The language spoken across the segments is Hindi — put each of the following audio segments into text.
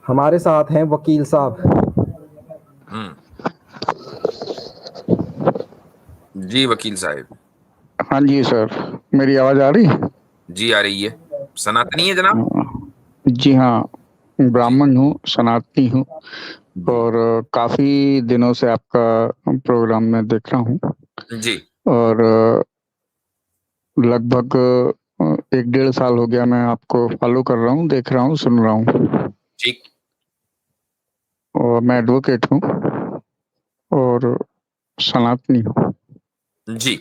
हमारे साथ हैं वकील साहब। हम्म। जी वकील साहब। हाँ जी सर, मेरी आवाज आ रही? जी आ रही है। सनातनी है जनाब? जी हाँ, जी ब्राह्मण हूँ, सनातनी हूँ। जी और काफी दिनों से आपका प्रोग्राम मैं देख रहा हूँ। जी और लगभग 1 डेढ़ साल हो गया मैं आपको फॉलो कर रहा हूँ, देख रहा हूँ, सुन रहा हूँ। ठीक। और मैं एडवोकेट हूँ और सनातनी हूँ। जी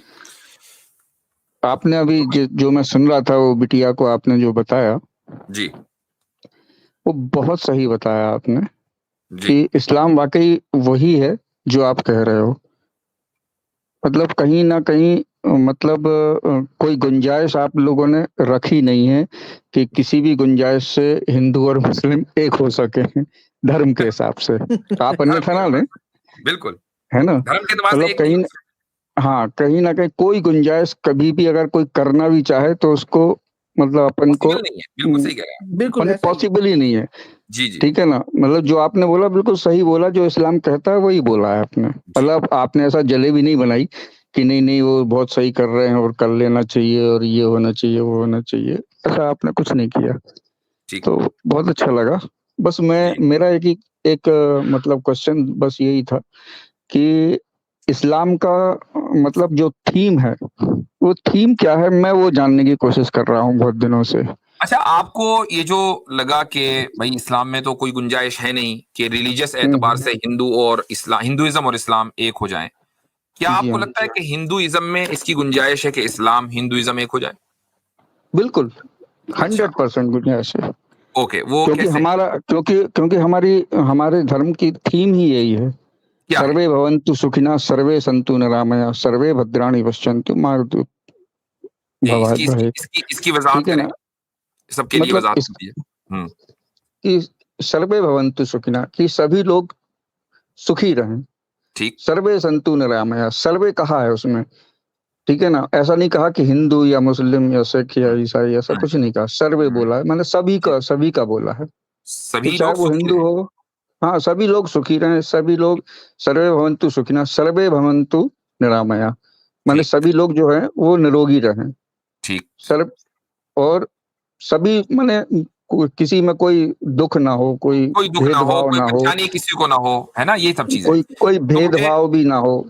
आपने अभी जो मैं सुन रहा था, वो बिटिया को आपने जो बताया, जी वो बहुत सही बताया आपने जी कि इस्लाम वाकई वही है जो आप कह रहे हो। मतलब कहीं ना कहीं मतलब कोई गुंजाइश आप लोगों ने रखी नहीं है कि किसी भी गुंजाइश से हिंदू और मुस्लिम एक हो सके धर्म के हिसाब से। आप धर्म अन्यथा के ना एतबार लें, से बिल्कुल। है ना? धर्म के एतबार से मतलब एक नहीं कहीं, हो सकते। हाँ, कहीं ना कहीं कोई गुंजाइश कभी भी अगर कोई करना भी चाहे तो उसको मतलब अपन को पॉसिबल नहीं है, बिल्कुल सही कह रहे हैं बिल्कुल ऐसा ही है। पॉसिबल ही नहीं है। जी जी ठीक है ना? मतलब जो आपने बोला बिल्कुल सही बोला, जो इस्लाम कहता है वही बोला है आपने। जी मतलब आपने ऐसा जलेबी नहीं बनाई कि नहीं नहीं वो बहुत सही कर रहे हैं और कर लेना चाहिए और ये होना चाहिए वो होना चाहिए। ऐसा आपने कुछ नहीं किया, ठीक। तो बहुत अच्छा लगा। बस मैं जी मेरा एक मतलब क्वेश्चन बस यही था कि इस्लाम का मतलब जो थीम है, वो थीम क्या है, मैं वो जानने की कोशिश कर रहा हूँ बहुत दिनों से। अच्छा, आपको ये जो लगा कि भाई इस्लाम में तो कोई गुंजाइश है नहीं कि रिलीजियस एतबार हम्म। से हिंदू और इस्लाम, हिंदुइज्म और इस्लाम एक हो जाएं, क्या जी आपको हाँ, लगता है कि हिंदुइज्म में इसकी गुंजाइश है कि इस्लाम हिंदुइज्म एक हो जाए? बिल्कुल अच्छा, 100% गुंजाइश है। ओके, वो क्योंकि कैसे? हमारा क्योंकि क्योंकि हमारी हमारे धर्म की थीम ही यही है। क्या है? सर्वे भवन्तु सुखिनः, सर्वे सन्तु निरामया, सर्वे भद्राणि पश्यन्तु मा जी, भवाय इसकी इसकी भवेत्। इसकी इसकी वजाहत ठीक है करें, ना? सबके लिए मतलब वजाहत इस कीजिए। हम्म। कि सर्वे भवन्तु सुखिनः, कि सभी लोग सुखी रहें। ठीक। सर्वे सन्तु निरामया, सर्वे कहा है उसमें। ठीक है ना? ऐसा नहीं कहा कि हिंदू या मुस्लिम या सिख या हम्म, ईसाई, ऐसा हम्म, कुछ नहीं कहा। सर्वे हम्म, बोला है, मैंने सभी जी। का, सभी का बोला है कि सभी चाहे लोग वो सुखी हिंदू रहें। हो। हाँ, सभी लोग सुखी रहें, सभी लोग। सर्वे भवन्तु सुखिनः, सर्वे भवन्तु निरामया, माने ठीक सभी लोग जो है वो निरोगी रहें। ठीक। सर्व, और सभी माने किसी में कोई दुख ना हो, कोई कोई दुख ना हो, भेदभाव कोई ना हो, परेशानी किसी को ना हो, है ना, ये सब चीजें। कोई कोई तो मुझे, भेदभाव भी ना हो।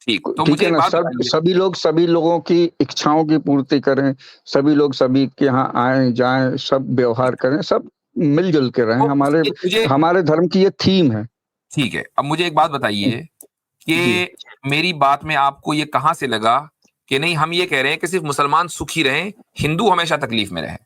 ठीक, तो ठीक मुझे है एक ना? बात सब बताइए। सभी लोग सभी लोगों की इच्छाओं की पूर्ति करें, सभी लोग सभी के यहाँ आए जाएं, सब व्यवहार करें, सब मिलजुल के रहें। तो हमारे मुझे, हमारे धर्म की ये थीम है। ठीक है, अब मुझे एक बात बताइए जी। कि मेरी बात में आपको ये कहां से लगा कि नहीं हम ये कह रहे हैं कि सिर्फ मुसलमान सुखी रहें, हिंदू हमेशा तकलीफ में रहे?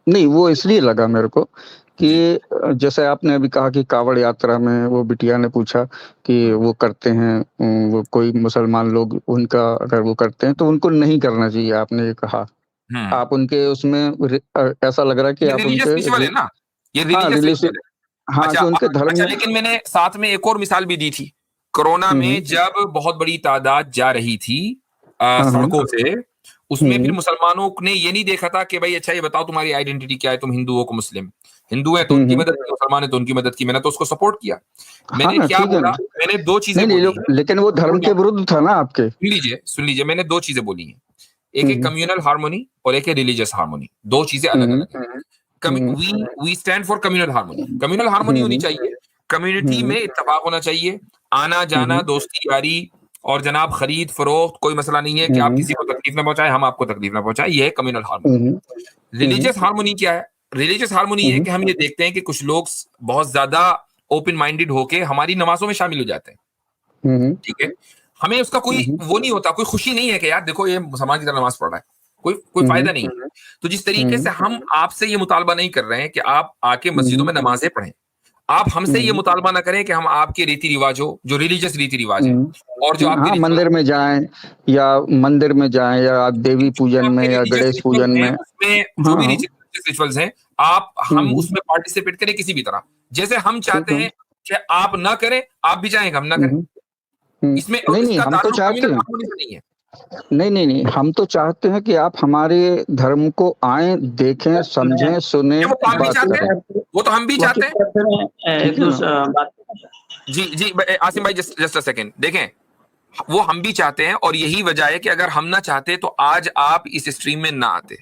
नहीं, वो इसलिए लगा मेरे को कि जी। जैसे आपने अभी कहा कि कावड़ यात्रा में वो बिटिया ने पूछा कि हम्म वो करते हैं, वो कोई मुसलमान लोग उनका अगर वो करते हैं तो उनको नहीं करना चाहिए, आपने ये कहा। हम्म। आप उनके उसमें ऐसा लग रहा है कि ये आप रिलीजियस उनके रिचुअल है ना, ये हाँ, रिलीजियस रिलेशन, रिचुअल है। हाँ, अच्छा कि उनके धर्म अच्छा, में। लेकिन मैंने साथ में एक और मिसाल भी दी थी। कोरोना हम्म। में जब बहुत बड़ी तादाद जा रही थी हाँ हाँ। सड़कों से, उसमें फिर हम्म। मुसलमानों ने ये नहीं देखा था कि भाई अच्छा ये बताओ तुम्हारी आइडेंटिटी क्या है, तुम हिंदू हो को मुस्लिम। हिंदू है तो उनकी हम्म। मदद की, मुसलमान है तो उनकी मदद की, मैंने तो उसको सपोर्ट किया। हाँ मैंने ना, क्या ठीक है बोला? ना? मैंने दो चीजें नहीं नहीं, बोली हैं। लेकिन वो धर्म के विरुद्ध था ना आपके। सुन लीजिए, मैंने दो चीजें बोली हैं। एक है हम्म। कम्युनल हार्मोनी और एक है रिलीजियस हार्मोनी, दो चीजें अलग हम्म। अलग हैं। हम्म। We we stand for communal harmony. Communal harmony होनी हम्म। चाहिए, कम्युनिटी हम्म। में इत्तेफाक होना चाहिए, आना जाना, हम्म। दोस्ती यारी, और जनाब खरीद फरोख्त, कोई मसला नहीं है कि आप हम्म। किसी को तकलीफ ना पहुंचाएं, हम आपको तकलीफ ना पहुंचाएं, ये है कम्युनल हार्मोनी। हम्म। हम्म। रिलीजियस हार्मोनी क्या है? रिलीजियस हार्मोनी है हम्म। कि हम ये देखते हैं कि कुछ लोग बहुत ज्यादा ओपन माइंडेड होके हमारी नमाजों में शामिल हो जाते हैं। हम्म। ठीक है, हमें उसका कोई हम्म। वो नहीं होता, कोई खुशी नहीं है कि यार देखो ये मुसलमान की तरह नमाज पढ़ रहा है, कोई कोई हम्म। फायदा नहीं है। तो जिस तरीके से हम्म। हम आपसे ये मुतालबा नहीं कर रहे हैं कि आप आके मस्जिदों हम्म। में नमाजें पढ़ें, आप हमसे ये हम्म। मुतालबा ना करें कि हम आपके रीति रिवाजों, जो रिलीजियस रीति रिवाज हैं और जो आपके हाँ, रिचुअल, मंदिर में जाएं, या मंदिर में जाएं, या आप देवी पूजन आपके में या रिलीजियस गणेश रिचुअल्स पूजन हैं में। उसमें जो हाँ भी हाँ। रिलीजियस रिचुअल्स हैं, आप हम हम्म। उसमें पार्टिसिपेट करें किसी भी तरह। जैसे हम ठीक चाहते है। हैं कि आप ना करें, आप भी चाहेंगे हम ना करें। हम्म। इसमें नहीं नहीं, इसका हम तो ताल्लुक चाहते कम्युनल हैं। हार्मोनी से नहीं है। नहीं नहीं नहीं, हम तो चाहते हैं कि आप हमारे धर्म को आए, देखें, समझें, सुने, वो हम भी बात चाहते हैं, करें। वो तो हम भी चाहते हैं। ठीक एक है ना? दूसरा बात। जी जी आसिम भाई, जस्ट अ सेकंड, देखें, वो हम भी चाहते हैं और यही वजह है कि अगर हम ना चाहते तो आज आप इस स्ट्रीम में ना आते।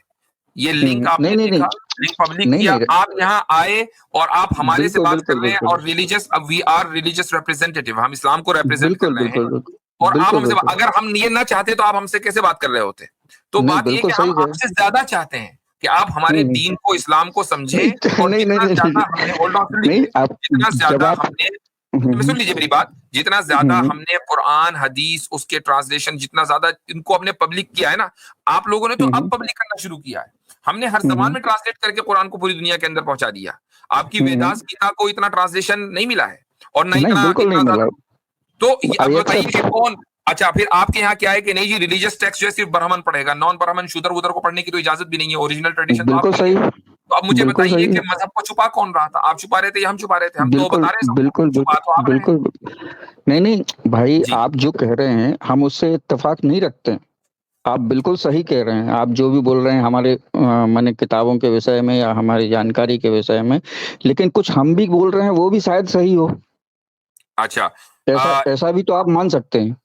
ये लिंक आपने नहीं नहीं देखा, नहीं लिंक पब्लिक नहीं किया, नहीं, आप यहाँ आए और आप हमारे से बिल्कुल बात कर बिल्कुल रहे हैं बिल्कुल और रिलीजियस, अब वी आर रिलीजियस रिप्रेजेंटेटिव, हम इस्लाम को रिप्रेजेंट कर बिल्कुल रहे हैं बिल्कुल बिल्कुल और आप बिल्कुल हमसे, बिल्कुल। अगर हम ये ना चाहते तो आप हमसे कैसे बात कर रहे होते? तो नहीं, बात ये बिल्कुल कि हम सही है। आपसे ज्यादा चाहते हैं कि आप हमारे दीन को, इस्लाम को समझें नहीं और नहीं नहीं जितना नहीं ज्यादा नहीं, हमने, होल्ड ऑन, सुन नहीं लीजिए, आप जितना जब ज्यादा आप हमने, तो सुन लीजिए मेरी बात, जितना ज्यादा हम्म, हमने कुरान, हदीस, उसके ट्रांसलेशन, जितना ज्यादा इनको अपने पब्लिक किया है ना, आप लोगों ने तो अब पब्लिक करना शुरू किया है। हमने हर जबान में ट्रांसलेट करके कुरान को पूरी दुनिया के अंदर पहुंचा दिया। आपकी वेदास गीता को इतना ट्रांसलेशन नहीं मिला है और न नहीं इतना बिल्कुल नहीं इतना मिला। ज्यादा। तो अब आई बताइए कि एक्सेप्ट। कौन, अच्छा फिर आपके यहाँ क्या है कि नहीं जी, रिलीजियस टेक्स्ट जो है सिर्फ ब्राह्मण पढ़ेगा, नॉन ब्राह्मण शूद्र वूद्र को पढ़ने की तो इजाजत भी नहीं है, ओरिजिनल ट्रेडिशन तो बिल्कुल आपकी सही, है। तो अब मुझे बिल्कुल बताइए सही, कि मजहब को छुपा कौन रहा था? आप छुपा रहे थे या हम छुपा रहे थे? हम तो बिल्कुल बता रहे हैं सबको, बिल्कुल छुपा तो आप रहे हैं। बिल्कुल बिल्कुल। नहीं नहीं भाई, जी आप जो कह रहे हैं हम उससे इत्तेफाक नहीं रखते हैं। आप बिल्कुल सही कह रहे हैं, आप जो भी बोल रहे हैं हमारे माने किताबों के विषय में या हमारी जानकारी के विषय में, लेकिन कुछ हम भी बोल रहे हैं वो भी शायद सही हो। अच्छा, ऐसा ऐसा भी तो आप मान सकते हैं।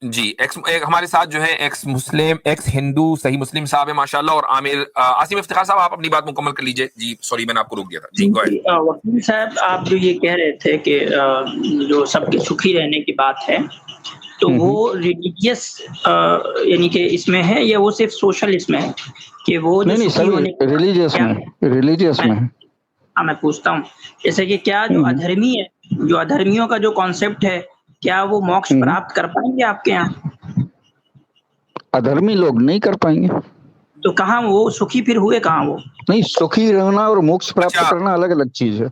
जी एक हमारे साथ जो है एक्स मुस्लिम, एक्स हिंदू सही मुस्लिम साहब है माशाल्लाह, और आमिर आसिम इफ्तिखार साहब, आप अपनी बात मुकम्मल कर लीजिए। जी सॉरी, मैंने आपको रोक दिया था। जी गो अहेड। वकील साहब, आप जो ये कह रहे थे कि जो सबके सुखी रहने की बात है, तो वो रिलीजियस यानी कि इसमें है या वो सिर्फ सोशल इसमें है कि वो जो नहीं नहीं, सुखी होने सभी रिलीजियस क्या, में, रिलीजियस में है। हाँ मैं पूछता हूँ, जैसे कि क्या जो अधर्मी है, जो अधर्मियों का जो कॉन्सेप्ट है, क्या वो मोक्ष प्राप्त कर पाएंगे आपके यहाँ? अधर्मी लोग नहीं कर पाएंगे। तो कहाँ वो सुखी फिर हुए कहाँ वो? नहीं, सुखी रहना और मोक्ष प्राप्त अच्छा, करना अलग अलग चीज है।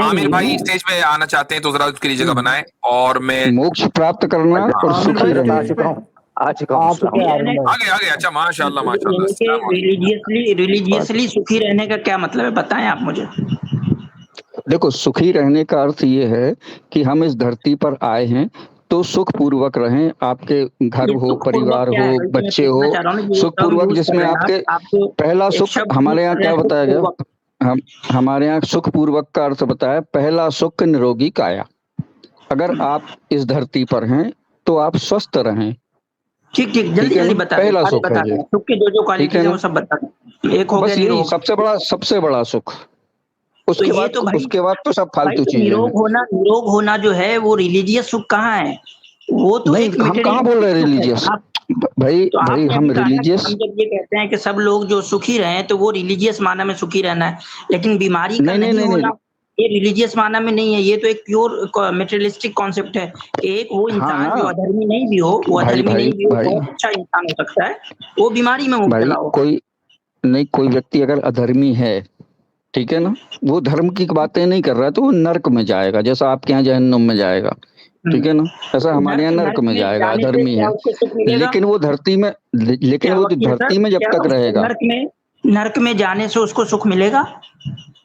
आमिर भाई स्टेज पे आना चाहते हैं तो जरा उसके लिए जगह बनाएं, और मैं मोक्ष प्राप्त करना और आमिर सुखी भाई मैं आ रहना। चुका हूँ, आ चुका हूँ। अस्सलाम वालेकुम। आगे आगे। अच्छा माशाल्लाह माशाल्लाह, यानी कि अस्सलाम वालेकुम। रिलीजियसली सुखी रहने का क्या मतलब है, बताएं आप मुझे। देखो, सुखी रहने का अर्थ ये है कि हम इस धरती पर आए हैं तो सुख पूर्वक रहें, आपके घर ये हो, सुख पूर्वक परिवार क्या हो, है भाई, मैं बच्चे पूछना हो, चाह रहा हूँ ना, ये सुख टर्म पूर्वक, यूज कर जिसमें रहे हैं आपके आप तो पहला एक सुख, शब्द यूज हमारे यहाँ कर रहे क्या हैं सुख बताया गया, पूर्वक। हम हमारे यहाँ सुख पूर्वक का अर्थ बताया, पहला सुख निरोगी काया। अगर आप इस धरती पर हैं तो आप स्वस्थ रहें, ठीक ठीक, ठीक जल्दी है जल्दी ना? बता दें, पहला सारे सुख है बता ये, दें, सुख की जो जो ठीक क्वालिटीज है है ना? वो सब बता दें। एक हो गया बस यही निरोग, सबसे बड़ा सुख। तो ये तो भाई, उसके बाद तो सब भाई फालतू तो चीजें हैं। निरोग होना जो है वो रिलीजियस सुख कहाँ है? वो तो नहीं, एक हम कहाँ बोल रहे हैं मटेरियलिस्टिक सुख है। रिलीजियस, आप भाई तो भाई आपने हम अभी कहा ना कि रिलीजियस हम जब ये कहते हैं कि सब लोग जो सुखी रहे तो वो रिलीजियस माना में सुखी रहना है, लेकिन बीमारी का नहीं नहीं नहीं नहीं होना नहीं। ये रिलीजियस माना में नहीं है। ये तो एक प्योर मटेरियलिस्टिक कॉन्सेप्ट है कि एक वो हाँ इंसान ना, जो अधर्मी नहीं भी हो, वो भाई अधर्मी भाई नहीं भी हो, भाई बहुत अच्छा इंसान हो सकता है, वो बीमारी में मुब्तला भाई हो। कोई नहीं, कोई व्यक्ति अगर अधर्मी है, ठीक है ना, वो धर्म की बातें नहीं कर रहा है तो वो नर्क में जाएगा, जैसा आपके यहाँ जहन्नुम में जाएगा, ठीक है ना? ऐसा तो हमारे यहाँ नर्क नर्क में में जाएगा जाने से अधर्मी क्या है। उसको सुख मिलेगा? लेकिन वो धरती में, लेकिन क्या वो वकील साहब, धरती में जब क्या तक उसको रहेगा, नर्क में जाने से उसको सुख मिलेगा?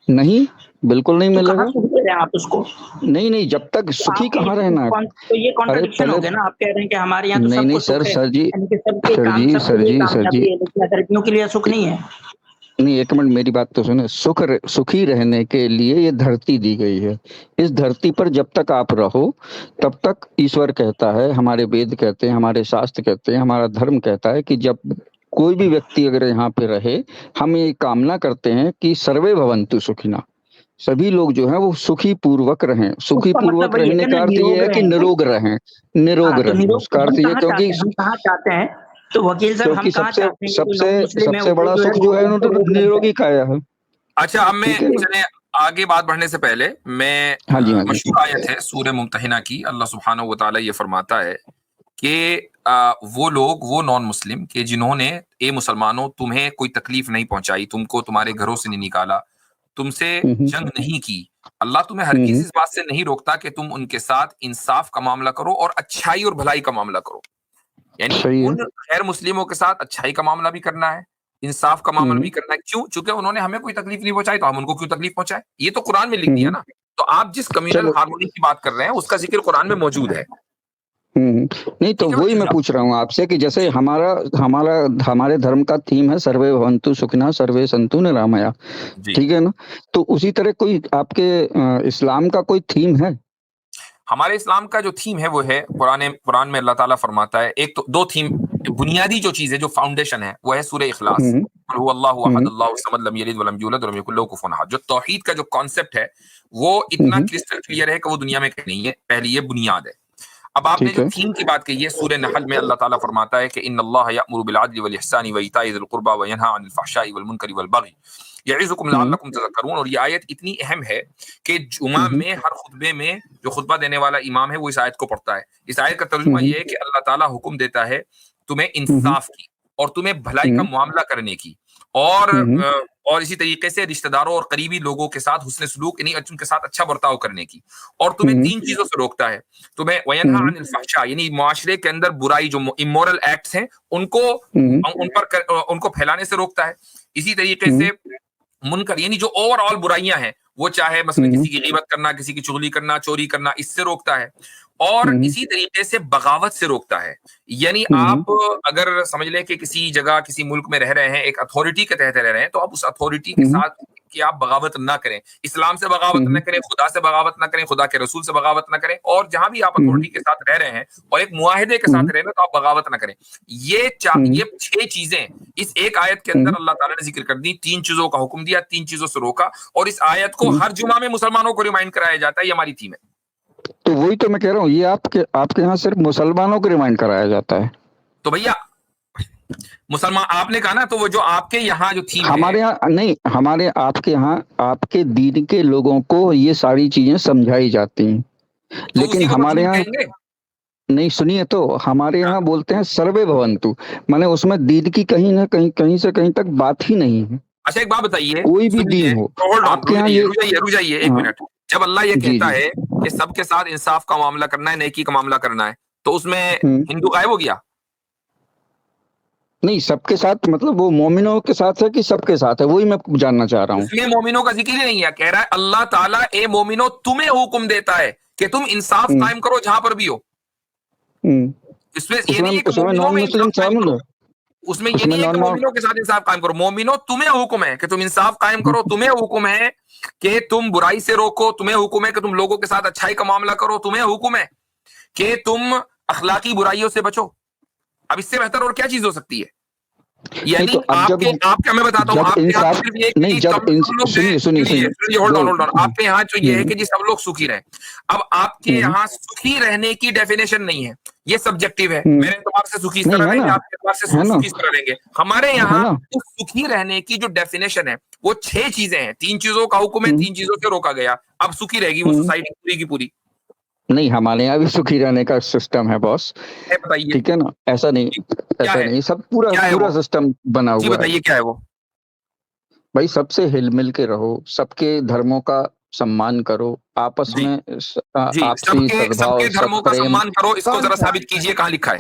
नहीं, बिल्कुल नहीं तो कहाँ मिलेगा। सुख दे रहे हैं आप उसको? नहीं नहीं, जब तक सुखी आपके कहाँ रहना है। तो ये अरे कॉन्ट्रडिक्शन पहले, हो गया ना, आप कह रहे हैं कि हमारे यहाँ तो नहीं नहीं सबको सर, सुख है, सर जी, यानी कि सबके सर काम, जी, सबके सर लिए जी, सर जी, कामयाबी है, लेकिन अधर्मियों के लिए सुख नहीं है। नहीं, एक मिनट मेरी बात तो सुने। सुखी रहने के लिए ये धरती दी गई है। इस धरती पर जब तक आप रहो तब तक ईश्वर कहता है, हमारे वेद कहते हैं, हमारे शास्त्र कहते हैं, हमारा धर्म कहता है कि जब कोई भी व्यक्ति अगर यहाँ पे रहे, हम ये कामना करते हैं कि सर्वे भवन्तु सुखिना, सभी लोग जो हैं वो सुखी पूर्वक रहें। सुखी उसका मतलब पूर्वक वही है रहने कि का ना, अर्थ ये निरोग है कि रहें। निरोग रहें, निरोग हाँ, तो रहें, निरोग उसका अर्थ ये, क्योंकि हम कहाँ चाहते हैं? तो वकील साहब हम क्योंकि कहाँ सबसे चाहते हैं कि जो सबसे नॉन मुस्लिम है सबसे वो बड़ा जो है सुख जो है वो रोग लग जाए। निरोगी काया है, अच्छा, अब मैं ठीक है ना? चले आगे बात बढ़ने से पहले मैं हाँ जी, हाँ जी। मशहूर आयत है सूरह मुम्तहिना की, अल्लाह सुब्हानहू व तआला ये फरमाता है कि वो लोग, वो नॉन मुस्लिम के जिन्होंने, ए मुसलमानों, तुम्हें कोई तकलीफ नहीं पहुंचाई, तुमको तुम्हारे घरों से नहीं निकाला, तुमसे जंग नहीं की, अल्लाह तुम्हें हर किसी इस बात से नहीं रोकता कि तुम उनके साथ इंसाफ का मामला करो और अच्छाई और भलाई का मामला करो। यानी सही है। उन गैर मुस्लिमों के साथ अच्छाई का मामला भी करना है, इंसाफ का मामला भी करना है। क्यों? चूंकि उन्होंने हमें कोई तकलीफ नहीं पहुंचाई तो हम उनको क्यों तकलीफ पहुंचाए? ये तो कुरान में लिख दिया ना। तो आप जिस कम्युनल चलो, हार्मोनी की बात कर रहे हैं उसका जिक्र कुरान में मौजूद है। नहीं तो ठीक है वही मैं वकील साहब? पूछ रहा हूँ आपसे कि जैसे हमारे धर्म का थीम है सर्वे भवन्तु सुखिनः सर्वे सन्तु निरामया, जी ठीक है ना? तो उसी तरह कोई आपके इस्लाम का कोई थीम है? हमारे इस्लाम का जो थीम है वो है कुरान में अल्लाह ताला फरमाता है, एक तो दो थीम बुनियादी जो चीज है, जो फाउंडेशन है, वो है सूरह इखलास, हम्म, कुल हुवल्लाहु अहद हम्म, अल्लाहु समद लम यलिद वलम यूलद वलम यकुल लहू कुफुवन अहद। जो तौहीद का जो कॉन्सेप्ट है वो इतना हम्म, क्रिस्टल क्लियर है कि वो दुनिया में कहीं नहीं है, पहली ये बुनियाद है। अब आपने ठीक जो है। थीम की बात कही है, सूरह नहल में अल्लाह ताला फरमाता है कि इन्नल्लाह यअमुरु बिल अदलि वल इहसानि व इताइ ज़िल कुर्बा व यनहा अनिल फहशाइ वल मुनकरि वल बगी यइज़ुकुम लअल्लकुम तज़क्करून। और ये आयत इतनी अहम है कि जुमा हम्म, में हर खुतबे में जो खुतबा देने वाला इमाम है वो इस आयत को पढ़ता है। इस आयत का तर्जुमा ये है कि अल्लाह ताला हुक्म देता है तुम्हें इंसाफ की और तुम्हें भलाई का मामला करने की, और इसी तरीके से रिश्तेदारों और करीबी लोगों के साथ हुस्न सलूक यानी उनके साथ अच्छा बर्ताव करने की, और तुम्हें तीन चीजों से रोकता है। तुम्हें वयनहा अनिल फहशा यानी मुआशरे के अंदर बुराई जो इमोरल एक्ट्स हैं उनको फैलाने से रोकता है। इसी तरीके से मुनकर यानी जो ओवरऑल बुराइयां हैं वो चाहे मसलन किसी की गीबत करना, किसी की चुगली करना, चोरी करना, इससे रोकता है। और इसी तरीके से बगावत से रोकता है। यानी आप अगर समझ लें कि किसी जगह किसी मुल्क में रह रहे हैं, एक अथॉरिटी के तहत रह रहे हैं, तो आप उस अथॉरिटी के साथ कि आप बगावत ना करें, इस्लाम से बगावत ना करें, खुदा से बगावत ना करें, खुदा के रसूल से बगावत ना करें, और जहां भी आप अथॉरिटी के साथ रह रहे हैं और एक मुआहिदे के साथ रह रहे हैं तो आप बगावत ना करें। ये 6 चीजें इस एक आयत के अंदर अल्लाह ताला ने जिक्र कर दी। 3 चीजों का हुक्म दिया, 3 चीजों से रोका, और इस आयत को हर जुमा में मुसलमानों को रिमाइंड कराया जाता है। ये हमारी थीम है। तो वही तो मैं कह रहा हूँ, ये आपके यहाँ सिर्फ मुसलमानों को रिमाइंड कराया जाता है? तो भैया मुसलमान आपने कहा ना, तो वो जो आपके यहाँ जो थीम हमारे यहाँ नहीं, आपके यहाँ आपके दीन के लोगों को ये सारी चीजें समझाई जाती हैं, तो लेकिन हमारे यहाँ नहीं, सुनिए तो, हमारे यहाँ बोलते हैं सर्वे भवन्तु, माने उसमें दीन की कहीं ना कहीं से कहीं तक बात ही नहीं है। अच्छा एक बात बताइए, कोई भी दीन हो आपके यहाँ ये रुक जाइए एक मिनट। जब अल्लाह ये कहता है कि सबके साथ इंसाफ का मामला करना है, नेकी का मामला करना है, तो उसमें हिंदू गायब हो गया? नहीं, सबके साथ मतलब वो मोमिनों के साथ है कि सबके साथ है, वही मैं जानना चाह रहा हूँ। इसमें मोमिनों का जिक्र ही नहीं है। कह रहा है अल्लाह ताला ए मोमिनो तुम्हें हुक्म देता है कि तुम इंसाफ कायम करो जहां पर भी हो। इसमें ये नहीं है कि नॉन मुस्लिम शामिल, उसमें ये नहीं है कि मोमिनों के साथ इंसाफ कायम करो। मोमिनो तुम्हें हुक्म है कि तुम इंसाफ कायम करो, तुम्हें हुक्म है कि तुम बुराई से रोको, तुम्हें हुक्म है कि तुम लोगों के साथ अच्छाई का मामला करो, तुम्हें हुक्म है कि तुम अखलाकी बुराइयों से बचो। अब इससे बेहतर और क्या चीज हो सकती है? यानी तो आपके मैं बताता हूँ, आपके यहाँ सिर्फ ये नहीं, सुनिए होल्ड ऑन आपके यहाँ जो ये है कि जी सब लोग सुखी रहे। अब आपके यहाँ सुखी रहने की डेफिनेशन नहीं है, ये सब्जेक्टिव है। मेरे एतबार से सुखी इस तरह रहेंगे, आपके एतबार से सुखी इस तरह रहेंगे। हमारे यहाँ उस सुखी रहने की जो डेफिनेशन है वो 6 चीजें हैं। 3 चीजों का हुक्म है, 3 चीजों से रोका गया। अब सुखी रहेगी वो सोसाइटी पूरी की पूरी। नहीं, हमारे यहाँ भी सुखी रहने का सिस्टम है बॉस, ठीक है ना? ऐसा नहीं, सब पूरा सिस्टम बना हुआ है। बताइए क्या है वो? भाई सबसे हिलमिल के रहो, सबके धर्मों का सम्मान करो, आपस में आपसी सबके धर्मों का सम्मान करो। इसको जरा साबित कीजिए, कहाँ लिखा है?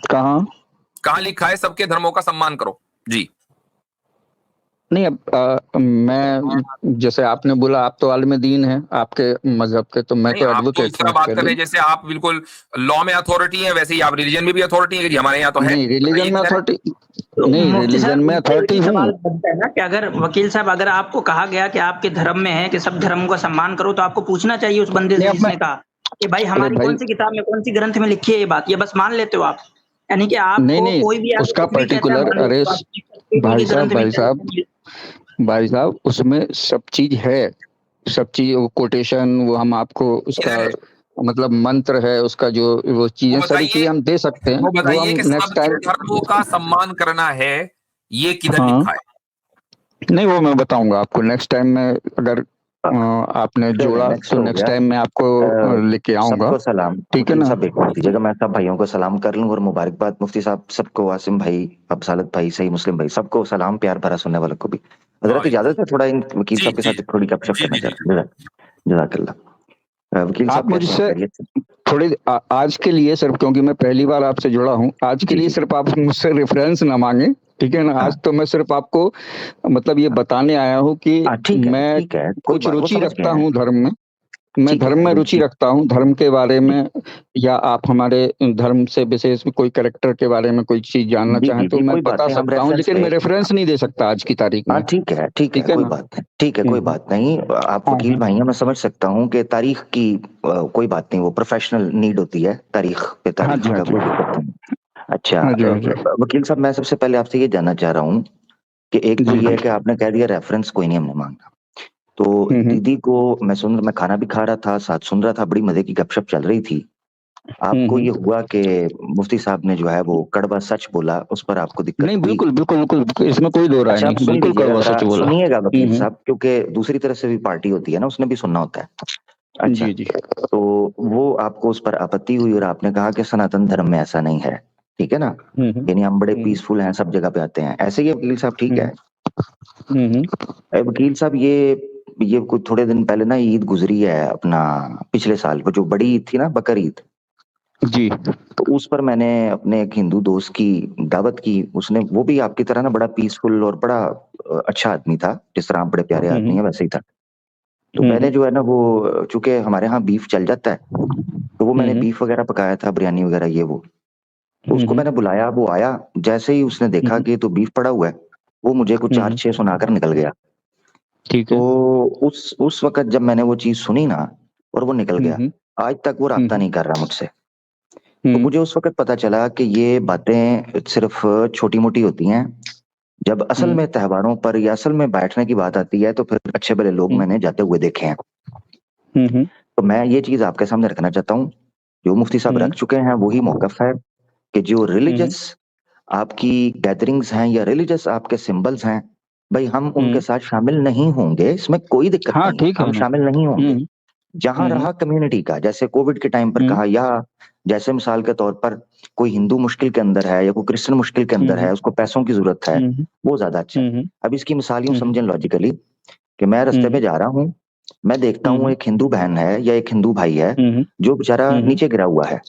कहाँ लिखा है सबके धर्मों का सम्मान करो? जी नहीं, अब मैं जैसे आपने बोला आप तो आलिम दीन है आपके मजहब के, तो मैं तो एडवोकेट हूं। बात कर रहे हैं जैसे आप बिल्कुल लॉ में अथॉरिटी है, वैसे ही आप रिलीजन में भी अथॉरिटी है कि हमारे यहाँ तो है। नहीं, रिलीजन में अथॉरिटी नहीं, रिलीजन में अथॉरिटी हूं। बनता है ना कि अगर वकील साहब, अगर आपको कहा गया कि आपके धर्म में है कि सब धर्मों का सम्मान करो, तो आपको पूछना चाहिए उस बंदे से जिसने कहा कि भाई हमारी कौन सी किताब में, कौन सी ग्रंथ में लिखी है ये बात, ये बस मान लेते हो आप? यानी कि आप कोई भी उसका पर्टिकुलर, अरे भाई साहब उसमें सब चीज है, सब चीज, वो कोटेशन, वो हम आपको उसका मतलब मंत्र है उसका, जो वो चीजें सारी चीजें हम दे सकते हैं। वो हम नेक्स्ट टाइम धर्मों का सम्मान करना है, ये किधर लिखा है? नहीं, वो मैं बताऊंगा आपको नेक्स्ट टाइम में, अगर आपने जोड़ा तो नेक्स्ट टाइम मैं आपको लेके आऊंगा। सबको सलाम, ठीक है ना? सब एक बात दीजिएगा, मैं सब भाइयों को सलाम कर लूं और मुबारकबाद मुफ्ती साहब सबको, वासिम भाई, अफसालत भाई, सही मुस्लिम भाई, सबको सलाम, प्यार भरा सुनने वालों को भी। हजरत इजाजत है थोड़ा इन वकील साहब के साथ थोड़ी गपशप करना चाहता हूं। जज़ाकल्लाह। वकील साहब मुझसे थोड़ी आज के लिए सिर्फ, क्योंकि मैं पहली बार आपसे जुड़ा हूं, आज के लिए सिर्फ आप मुझसे रेफरेंस ना मांगे, ठीक है ना? आज तो मैं सिर्फ आपको मतलब ये बताने आया हूँ कि मैं कुछ रुचि रखता हूँ धर्म में, मैं ठीक है, धर्म में रुचि जी। रखता हूँ, धर्म के बारे में या आप हमारे धर्म से विशेष कोई कैरेक्टर के बारे में कोई चीज़ जानना जी, चाहें जी, तो जी, मैं कोई बात बता नहीं, हम सकता हूँ, रेफरेंस लेकिन पे मैं रेफरेंस नहीं दे सकता आज की तारीख हाँ, में। ठीक है, ठीक है कोई ना? बात नहीं, ठीक है, कोई बात नहीं। आप हाँ, वकील हाँ। भाई हैं, मैं समझ सकता हूँ कि तारीख की कोई बात नहीं, वो प्रोफेशनल नीड होती है, तारीख पे हाँ तारीफ जी, हाँ का जी। कोई दिक्कत नहीं। अच्छा, हाँ जी, हाँ जी। वकील साहब, मैं सबसे पहले आपसे ये जानना चाह रहा हूँ कि एक तो जी, ये है जी। कि आपने कह दिया रेफरेंस कोई नहीं हमने मांगा। तो हुँ, हुँ। दीदी को मैं खाना भी खा रहा था, साथ सुन रहा था, बड़ी मज़े की गपशप चल रही थी। हुँ, आपको ये हुँ। हुआ कि मुफ्ती साहब ने जो है वो कड़वा सच बोला, उस पर आपको दिक्कत नहीं, हुई। बिल्कुल, बिल्कुल, बिल्कुल, इसमें कोई दो राय अच्छा, आप नहीं, सुन बिल्कुल लीजिएगा कड़वा ज़रा, सच बोला। सुनिएगा हुँ, वकील हुँ। साहब, क्योंकि दूसरी तरफ से भी पार्टी होती है ना, उसने भी सुनना होता है। अच्छा, जी, जी। तो वो आपको उस पर आपत्ति हुई और आपने कहा कि सनातन धर्म में ऐसा नहीं है, ठीक है ना? हुँ, हुँ। यानी हम बड़े हुँ, हुँ। पीसफुल हैं, सब जगह पे आते हैं, ऐसे ही है वकील साहब, ठीक हुँ, है? हुँ, हुँ। वकील साहब, ये कुछ थोड़े दिन पहले ना ईद गुजरी है अपना, पिछले साल, वो जो बड़ी ईद थी ना, बकर ईद, जी। तो उस पर मैंने अपने एक हिंदू दोस्त की दावत की, उसने वो भी आपकी तरह ना बड़ा पीसफुल और बड़ा अच्छा आदमी था, जिस तरह आप बड़े प्यारे हुँ, आदमी हुँ। हैं वैसे ही था। तो हुँ, मैंने हुँ। जो है ना वो, चूँकि हमारे यहाँ बीफ चल जाता है, तो वो हुँ, मैंने हुँ। बीफ वगैरह पकाया था, बिरयानी वगैरह ये वो। तो हुँ, उसको हुँ। मैंने बुलाया, वो आया, जैसे ही उसने हुँ, देखा हुँ। कि तो बीफ पड़ा हुआ है, वो मुझे कुछ हुँ, हुँ। 4-6 सुनाकर निकल गया। ठीक तो है। उस वक़्त जब मैंने वो चीज़ सुनी ना और वो निकल हुँ, गया, हुँ। आज तक वो हुँ, राब्ता हुँ। नहीं कर रहा मुझसे। तो हुँ। मुझे उस वक़्त पता चला कि ये बातें सिर्फ़ छोटी-मोटी होती हैं। जब असल हुँ। में त्योहारों पर या असल में बैठने की बात आती है, तो फिर अच्छे भले लोग हुँ। मैंने जाते हुए देखे हैं। हुँ, हुँ। तो मैं ये चीज़ आपके सामने रखना चाहता हूँ, जो मुफ्ती साहब हुँ। रख चुके हैं वही मौक़िफ़ है कि जो हुँ, हुँ। रिलिजियस आपकी गैदरिंग्स हैं या रिलिजियस आपके सिंबल्स हैं, भई हम उनके हुँ। साथ शामिल नहीं होंगे, इसमें कोई दिक्कत हाँ, नहीं है, ठीक है हम ना। शामिल नहीं होंगे। हुँ। जहाँ हुँ, हुँ। रहा कम्युनिटी का, जैसे कोविड के टाइम पर हुँ। कहा, या जैसे मिसाल के तौर पर कोई हिंदू मुश्किल के अंदर है या कोई क्रिश्चियन मुश्किल के हुँ, अंदर हुँ। है, उसको पैसों की ज़रूरत है, हुँ, हुँ। वो ज़्यादा अच्छा है। हुँ, हुँ। अब इसकी मिसाल यूँ हुँ, हुँ। समझें लॉजिकली कि मैं हुँ, रास्ते हुँ। पे जा रहा हूँ, मैं देखता हुँ, हूँ हुँ। एक हिंदू बहन है या एक हिंदू भाई है, हुँ, हुँ। जो बेचारा हुँ, हुँ। नीचे गिरा हुआ है, हुँ,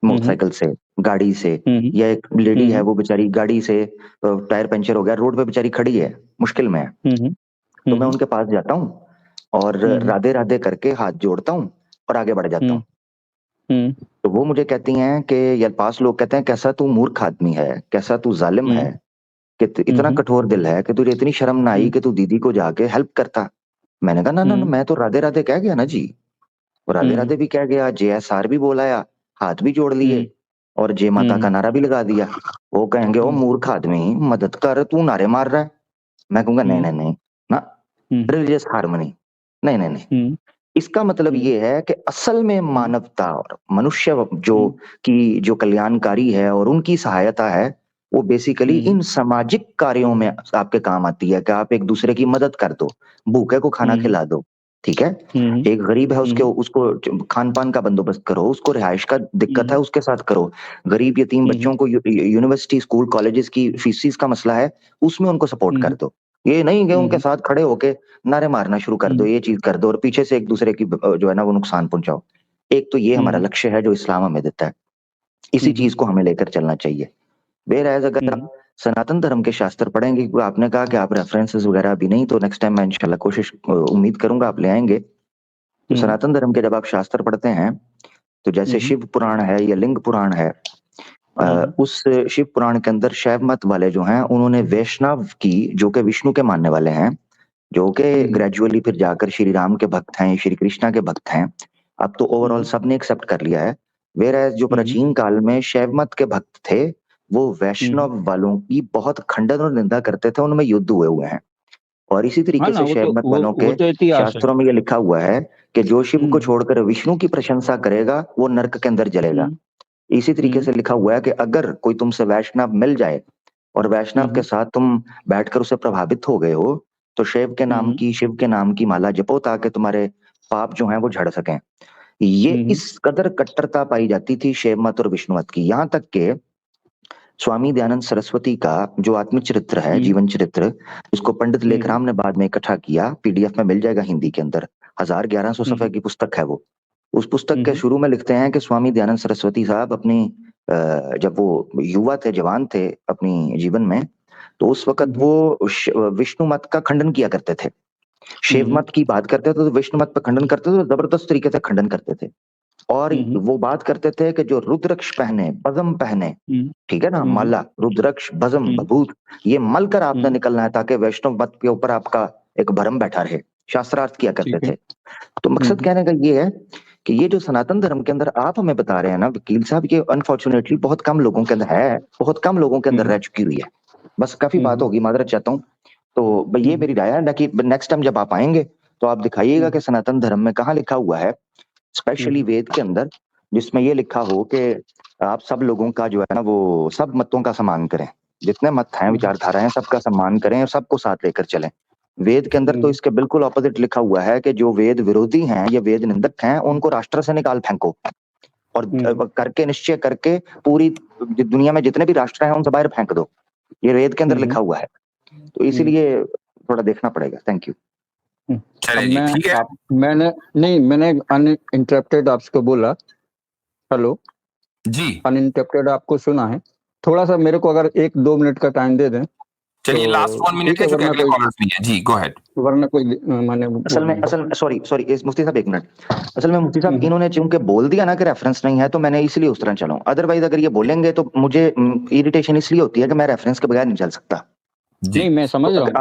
हुँ। मोटरसाइकिल से, गाड़ी से, हुँ, हुँ। या एक लेडी हुँ, है हुँ। वो बेचारी गाड़ी से टायर पंक्चर हो गया, रोड पे बेचारी खड़ी है, मुश्किल में है। हुँ, हुँ। तो हुँ, मैं हुँ। उनके पास जाता हूँ और हुँ, हुँ। राधे-राधे करके हाथ जोड़ता हूँ और आगे बढ़ जाता हुँ। हूँ। हुँ। तो वो मुझे कहती हैं कि या पास लोग कहते हैं, कैसा तू मूर्ख आदमी है, कैसा तू ज़ालिम हुँ। है, कि हुँ, इतना हुँ। कठोर दिल है कि तुझे इतनी शर्म ना आई हुँ। कि तू दीदी को जाके हेल्प करता। मैंने कहा, ना, ना, ना, हुँ। मैं तो राधे-राधे कह गया ना जी। और हुँ, हुँ। राधे-राधे भी कह गया, जय-एसआर भी बोल आया, हाथ भी जोड़ लिए हुँ। और जय हुँ, माता हुँ। का नारा भी लगा दिया। वो कहेंगे, ओ हुँ। मूर्ख आदमी, मदद कर, तू नारे मार रहा है। मैं कहूँगा, नहीं, हुँ। नहीं, नहीं, ना, हुँ। रिलीजियस हार्मनी, नहीं, नहीं, नहीं। हुँ। इसका मतलब हुँ। ये है कि असल में हुँ। मानवता और मनुष्य जो हुँ। की जो कल्याणकारी है और उनकी सहायता है, वो बेसिकली हुँ, हुँ। इन सामाजिक कार्यों में आपके काम आती है कि आप एक दूसरे की मदद कर दो, भूखे को खाना हुँ, हुँ। खिला दो, ठीक है? हुँ, हुँ। एक गरीब है, हुँ, उसके हुँ। उसको खान-पान का बंदोबस्त करो, उसको रिहाइश का हुँ, दिक्कत है, हुँ। उसके साथ करो। गरीब यतीम हुँ, हुँ। बच्चों को यूनिवर्सिटी, स्कूल, कॉलेजेस की फीसिस का मसला है, उसमें उनको सपोर्ट हुँ, कर हुँ। दो। ये नहीं कि हुँ, उनके हुँ। साथ खड़े होके नारे मारना शुरू कर दो, हुँ। ये चीज़ कर दो और पीछे से एक-दूसरे की जो है ना वो नुकसान पहुँचाओ। एक तो ये हुँ, हमारा हुँ। लक्ष्य है जो इस्लाम हमें देता है। इसी हुँ, हुँ। चीज़ को हमें लेकर चलना चाहिए। व्हेयरएज़ हुँ, अगर हुँ। आप सनातन धर्म के शास्त्र पढ़ेंगे, क्योंकि आपने कहा कि आप रेफरेंसेस वगैरह अभी नहीं, तो नेक्स्ट टाइम मैं इंशाल्लाह उम्मीद करूँगा आप ले आएँगे। तो हुँ, हुँ। सनातन धर्म के जब आप शास्त्र पढ़ते हैं, तो हुँ, जैसे हुँ। शिव पुराण है या लिंग पुराण है, हुँ, हुँ। उस शिव पुराण के अंदर शैव मत वाले जो हैं, उन्होंने वैष्णव की, जो कि विष्णु के मानने वाले हैं, जो कि हुँ, हुँ। ग्रेजुअली फिर जाकर श्री राम के भक्त हैं, श्री कृष्णा के भक्त हैं। अब तो हुँ, ओवरऑल हुँ। सबने एक्सेप्ट कर लिया है। व्हेयरएज़ जो हुँ, हुँ। प्राचीन काल में शैव मत के भक्त थे, वो हुँ, हुँ। वैष्णव वालों की बहुत खंडन और निंदा करते थे, उनमें युद्ध हुए हुए हैं। और इसी हाँ तरीके ना, से शैव मत वालों वो के तो इतिहास है। शास्त्रों में ये लिखा हुआ है कि जो शिव को हुँ। छोड़कर विष्णु की प्रशंसा करेगा, वो नरक के अंदर जलेगा। हुँ। इसी तरीके हुँ। से लिखा हुआ है कि अगर कोई तुमसे वैष्णव मिल जाए और हुँ, वैष्णव के हुँ। साथ तुम बैठकर उससे प्रभावित हो गए हो, तो हुँ, हुँ। शिव के नाम की माला जपो ताकि तुम्हारे पाप जो हैं वो झड़ सकें। ये हुँ, हुँ। इस कदर कट्टरता पाई जाती थी शैव मत और विष्णु मत की, यहाँ तक कि स्वामी दयानंद सरस्वती का जो आत्मचरित्र है, हुँ। जीवन चरित्र, जिसको पंडित हुँ, हुँ। लेखराम ने बाद में इकट्ठा किया, पीडीएफ में मिल जाएगा हिंदी के अंदर, 1100 हुँ, सफ़े हुँ। की पुस्तक है वो। उस पुस्तक हुँ, के हुँ। शुरू में लिखते हैं कि स्वामी दयानंद सरस्वती साहब अपनी जब वो युवा थे, जवान थे अपनी जीवन में, तो उस हुँ, वक़्त हुँ। वो विष्णु मत का खंडन किया करते थे। शिव मत की बात करते थे तो विष्णु मत पर खंडन करते थे, तो जबरदस्त तरीके से खंडन करते थे। और वो बात करते थे कि जो रुद्रक्ष पहने, बजम पहने, ठीक है ना, माला, रुद्रक्ष, बजम, भभूत, ये मल कर आपने निकलना है ताकि वैष्णव मत के ऊपर आपका एक भरम बैठा रहे। शास्त्रार्थ किया करते थे। तो मकसद कहने का ये है कि ये जो सनातन धर्म के अंदर आप हमें बता रहे हैं ना वकील साहब, ये अनफॉर्चुनेटली बहुत कम लोगों के अंदर है, बहुत कम लोगों के अंदर रह चुकी हुई है। बस काफी बात होगी, माजरत चाहता हूँ। तो ये मेरी राय है ना कि नेक्स्ट टाइम जब आप आएंगे तो आप दिखाइएगा कि सनातन धर्म में कहाँ लिखा हुआ है, स्पेशली वेद के अंदर, जिसमें ये लिखा हो कि आप सब लोगों का जो है ना वो सब मतों का सम्मान करें, जितने मत हैं, विचारधारा हैं, सबका सम्मान करें और सबको साथ लेकर चलें। वेद के अंदर तो इसके बिल्कुल ऑपोजिट लिखा हुआ है कि जो वेद विरोधी हैं या वेद निंदक हैं उनको राष्ट्र से निकाल फेंको, और करके निश्चय करके पूरी दुनिया में जितने भी राष्ट्र हैं उनसे बाहर फेंक दो। ये वेद के अंदर लिखा हुआ है, तो इसीलिए थोड़ा देखना पड़ेगा। Thank you. मैंने अनइंटरप्टेड आपको बोला, हेलो जी, अनइंटरप्टेड आपको सुना है। थोड़ा सा मेरे को अगर 1-2 मिनट का टाइम दे दें। चलिए, लास्ट 1 मिनट है, क्योंकि अगले कॉलर्स भी हैं। जी, गो अहेड। वरना कोई माने असल सॉरी मुफ्ती साहब 1 मिनट। असल में मुफ्ती साहब इन्होंने चूंकि बोल दिया ना कि रेफरेंस नहीं है, तो मैंने इसलिए उस तरह चला हूं। अदरवाइज अगर ये बोलेंगे तो मुझे इरिटेशन इसलिए होती है कि मैं रेफरेंस के बगैर नहीं चल सकता। नहीं, मैं समझ रहा हूँ।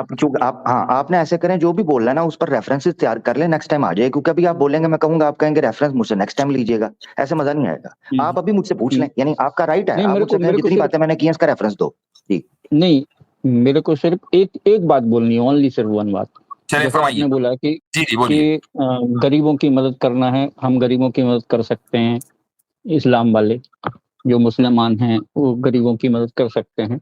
आपने ऐसे करें, जो भी बोल रहा है ना उस पर रेफरेंसेस तैयार कर ले, नेक्स्ट टाइम आ जाए। क्योंकि अभी आप बोलेंगे, मैं कहूंगा, आप कहेंगे रेफरेंस मुझसे नेक्स्ट टाइम लीजिएगा, ऐसे मजा नहीं आएगा। आप अभी मुझसे पूछ लें, यानी आपका राइट है, आप मुझसे कहें जितनी बातें मैंने की हैं इसका रेफरेंस दो। जी नहीं, मेरे को सिर्फ एक बात बोलनी है, ओनली सिर्फ वन बात। जैसे आपने बोला कि गरीबों की मदद करना है, हम गरीबों की मदद कर सकते हैं, इस्लाम वाले जो मुसलमान हैं वो गरीबों की मदद कर सकते हैं।